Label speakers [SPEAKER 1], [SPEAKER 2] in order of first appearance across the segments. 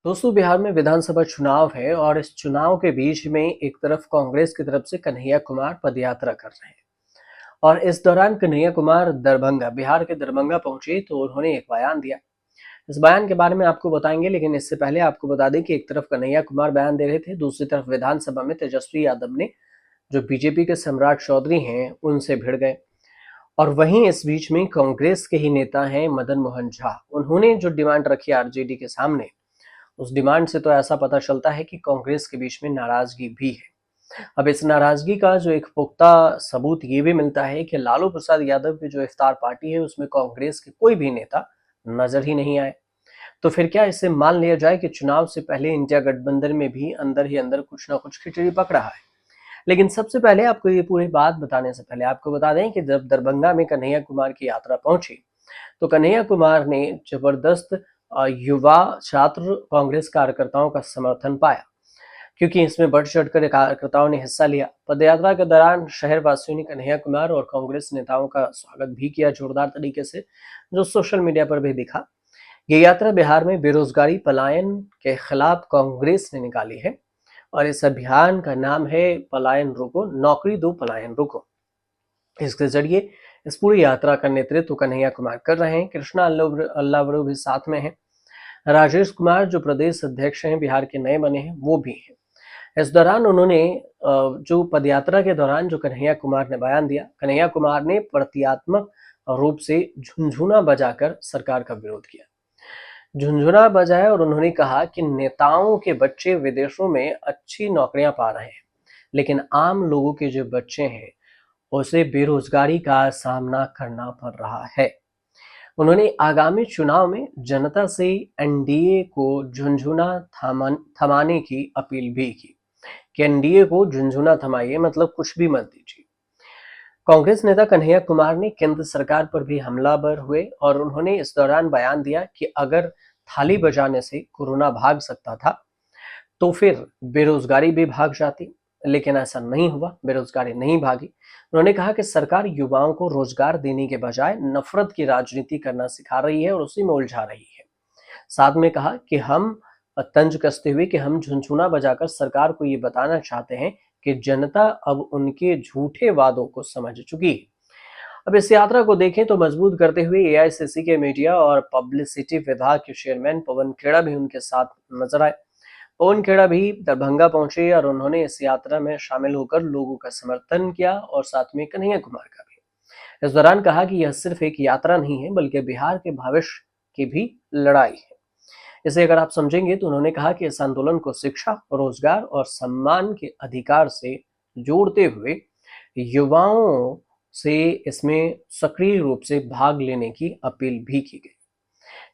[SPEAKER 1] दोस्तों, बिहार में विधानसभा चुनाव है और इस चुनाव के बीच में एक तरफ कांग्रेस की तरफ से कन्हैया कुमार पदयात्रा कर रहे हैं और इस दौरान कन्हैया कुमार दरभंगा बिहार के दरभंगा पहुंचे तो उन्होंने एक बयान दिया। इस बयान के बारे में आपको बताएंगे, लेकिन इससे पहले आपको बता दें कि एक तरफ कन्हैया कुमार बयान दे रहे थे, दूसरी तरफ विधानसभा में तेजस्वी यादव ने, जो बीजेपी के सम्राट चौधरी हैं, उनसे भिड़ गए। और वहीं इस बीच में कांग्रेस के ही नेता हैं मदन मोहन झा। उन्होंने जो डिमांड रखी आरजेडी के सामने, उस डिमांड से तो ऐसा पता चलता है कि कांग्रेस के बीच में नाराजगी भी है। अब इस नाराजगी का जो एक पुख्ता सबूत ये भी मिलता है कि लालू प्रसाद यादव की जो इफ्तार पार्टी है उसमें कांग्रेस के कोई भी नेता नजर ही नहीं आए। तो फिर क्या इसे मान लिया जाए कि चुनाव से पहले इंडिया गठबंधन में भी अंदर ही अंदर कुछ ना कुछ खिचड़ी पक रहा है। लेकिन सबसे पहले आपको ये पूरी बात बताने से पहले आपको बता दें कि जब दरभंगा में कन्हैया कुमार की यात्रा पहुंची तो कन्हैया कुमार ने जबरदस्त युवा छात्र कांग्रेस कार्यकर्ताओं का समर्थन पाया, क्योंकि इसमें बढ़ चढ़कर कार्यकर्ताओं ने हिस्सा लिया। पदयात्रा के दौरान शहर वासियों ने कन्हैया कुमार और कांग्रेस नेताओं का स्वागत भी किया जोरदार तरीके से, जो सोशल मीडिया पर भी दिखा। ये यात्रा बिहार में बेरोजगारी पलायन के खिलाफ कांग्रेस ने निकाली है और इस अभियान का नाम है पलायन रोको, नौकरी दो पलायन रोको। इसके जरिए इस पूरी यात्रा का नेतृत्व कन्हैया कुमार कर रहे हैं। कृष्णा अल्लावरू भी साथ में है। राजेश कुमार जो प्रदेश अध्यक्ष हैं, बिहार के नए बने हैं, वो भी हैं। इस दौरान उन्होंने जो पदयात्रा के दौरान जो कन्हैया कुमार ने बयान दिया, कन्हैया कुमार ने प्रतीकात्मक रूप से झुनझुना बजाकर सरकार का विरोध किया। झुनझुना बजाया और उन्होंने कहा कि नेताओं के बच्चे विदेशों में अच्छी नौकरियां पा रहे हैं, लेकिन आम लोगों के जो बच्चे हैं उसे बेरोजगारी का सामना करना पड़ रहा है। उन्होंने आगामी चुनाव में जनता से एनडीए को झुनझुना थमाने की अपील भी की कि एनडीए को झुनझुना थमाइए, मतलब कुछ भी मत दीजिए। कांग्रेस नेता कन्हैया कुमार ने केंद्र सरकार पर भी हमलावर हुए और उन्होंने इस दौरान बयान दिया कि अगर थाली बजाने से कोरोना भाग सकता था तो फिर बेरोजगारी भी भाग जाती, लेकिन ऐसा नहीं हुआ, बेरोजगारी नहीं भागी। उन्होंने कहा कि सरकार युवाओं को रोजगार देने के बजाय नफरत की राजनीति करना सिखा रही है और उसी में उलझा रही है। साथ में कहा कि हम तंज कसते हुए कि हम झुनझुना बजाकर सरकार को ये बताना चाहते हैं कि जनता अब उनके झूठे वादों को समझ चुकी है। अब इस यात्रा को देखें तो मजबूत करते हुए एआईसीसी के मीडिया और पब्लिसिटी विभाग के चेयरमैन पवन खेड़ा भी उनके साथ नजर आए। पवन खेड़ा भी दरभंगा पहुंचे और उन्होंने इस यात्रा में शामिल होकर लोगों का समर्थन किया और साथ में कन्हैया कुमार का भी। इस दौरान कहा कि यह सिर्फ एक यात्रा नहीं है, बल्कि बिहार के भविष्य की भी लड़ाई है। इसे अगर आप समझेंगे तो उन्होंने कहा कि इस आंदोलन को शिक्षा, रोजगार और सम्मान के अधिकार से जोड़ते हुए युवाओं से इसमें सक्रिय रूप से भाग लेने की अपील भी की गई।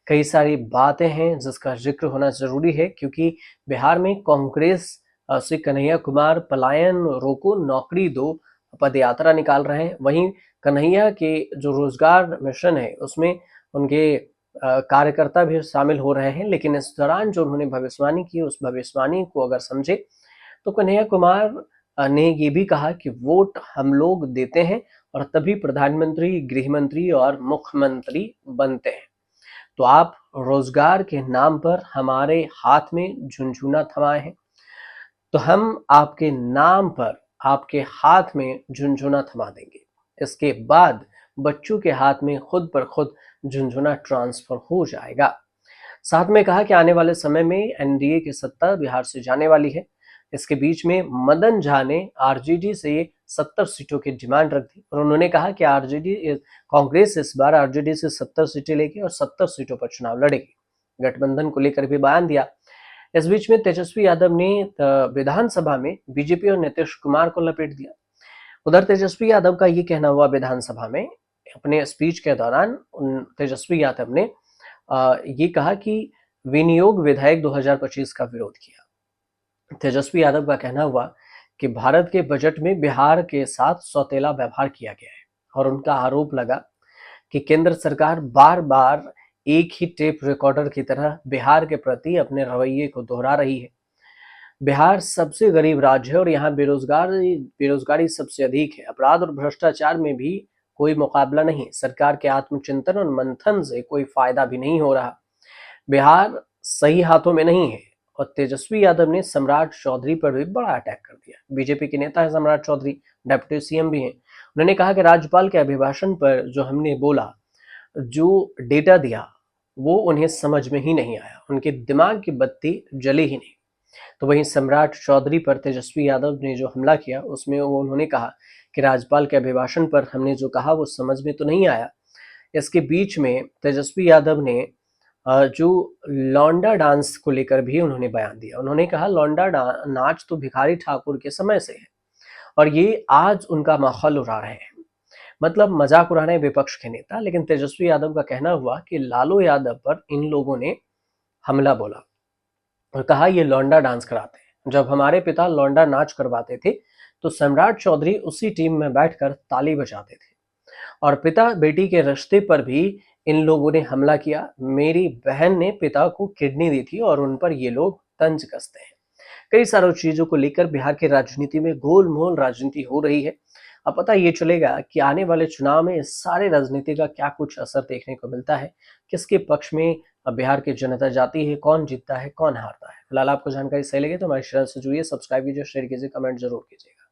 [SPEAKER 1] कई सारी बातें हैं जिसका जिक्र होना जरूरी है, क्योंकि बिहार में कांग्रेस से कन्हैया कुमार पलायन रोको नौकरी दो पदयात्रा निकाल रहे हैं। वहीं कन्हैया के जो रोजगार मिशन है उसमें उनके कार्यकर्ता भी शामिल हो रहे हैं। लेकिन इस दौरान जो उन्होंने भविष्यवाणी की, उस भविष्यवाणी को अगर समझे तो कन्हैया कुमार ने ये भी कहा कि वोट हम लोग देते हैं और तभी प्रधानमंत्री, गृह मंत्री और मुख्यमंत्री बनते हैं। तो आप रोजगार के नाम पर हमारे हाथ में झुनझुना थमाए हैं, तो हम आपके नाम पर आपके हाथ में झुनझुना थमा देंगे। इसके बाद बच्चों के हाथ में खुद पर खुद झुनझुना ट्रांसफर हो जाएगा। साथ में कहा कि आने वाले समय में एनडीए की सत्ता बिहार से जाने वाली है। इसके बीच में मदन झा ने आरजेडी से 70 सीटों की डिमांड रख दी और उन्होंने कहा कि कांग्रेस इस बार आरजेडी से 70 सीटें लेगी और 70 सीटों पर चुनाव लड़ेगी। गठबंधन को लेकर भी बयान दिया। इस बीच में तेजस्वी यादव ने विधानसभा में बीजेपी और नीतीश कुमार को लपेट दिया। उधर तेजस्वी यादव का ये कहना हुआ विधानसभा में अपने स्पीच के दौरान, तेजस्वी यादव ने ये कहा कि विनियोग विधेयक 2025 का विरोध किया। तेजस्वी यादव का कहना हुआ कि भारत के बजट में बिहार के साथ सौतेला व्यवहार किया गया है और उनका आरोप लगा कि केंद्र सरकार बार बार एक ही टेप रिकॉर्डर की तरह बिहार के प्रति अपने रवैये को दोहरा रही है। बिहार सबसे गरीब राज्य है और यहाँ बेरोजगारी सबसे अधिक है। अपराध और भ्रष्टाचार में भी कोई मुकाबला नहीं। सरकार के आत्मचिंतन और मंथन से कोई फायदा भी नहीं हो रहा। बिहार सही हाथों में नहीं है। और तेजस्वी यादव ने सम्राट चौधरी पर भी बड़ा अटैक कर दिया। बीजेपी के नेता है सम्राट चौधरी, डेप्यूटी सीएम भी हैं। उन्होंने कहा कि राज्यपाल के अभिभाषण पर जो हमने बोला, जो डेटा दिया, वो उन्हें समझ में ही नहीं आया, उनके दिमाग की बत्ती जली ही नहीं। तो वहीं सम्राट चौधरी पर तेजस्वी यादव ने जो हमला किया, उसमें वो उन्होंने कहा कि राज्यपाल के अभिभाषण पर हमने जो कहा वो समझ में तो नहीं आया। इसके बीच में तेजस्वी यादव ने जो लौंडा डांस को लेकर भी उन्होंने बयान दिया। उन्होंने कहा लौंडा नाच तो भिखारी ठाकुर के समय से है और ये आज उनका माहौल उड़ा रहे हैं। मतलब मजाक उड़ा रहे हैं विपक्ष के नेता। लेकिन तेजस्वी यादव का कहना हुआ कि लालू यादव पर इन लोगों ने हमला बोला और कहा ये लौंडा डांस कराते हैं। जब हमारे पिता लौंडा नाच करवाते थे तो सम्राट चौधरी उसी टीम में बैठकर ताली बजाते थे। और पिता बेटी के रिश्ते पर भी इन लोगों ने हमला किया। मेरी बहन ने पिता को किडनी दी थी और उन पर ये लोग तंज कसते हैं। कई सारी चीजों को लेकर बिहार की राजनीति में गोलमोल राजनीति हो रही है। अब पता ये चलेगा कि आने वाले चुनाव में इस सारे राजनीति का क्या कुछ असर देखने को मिलता है, किसके पक्ष में बिहार की जनता जाती है, कौन जीतता है, कौन हारता है। फिलहाल आपको जानकारी सही लगे तो हमारे चैनल से जुड़िए, सब्सक्राइब कीजिए, शेयर कीजिए, कमेंट जरूर कीजिएगा।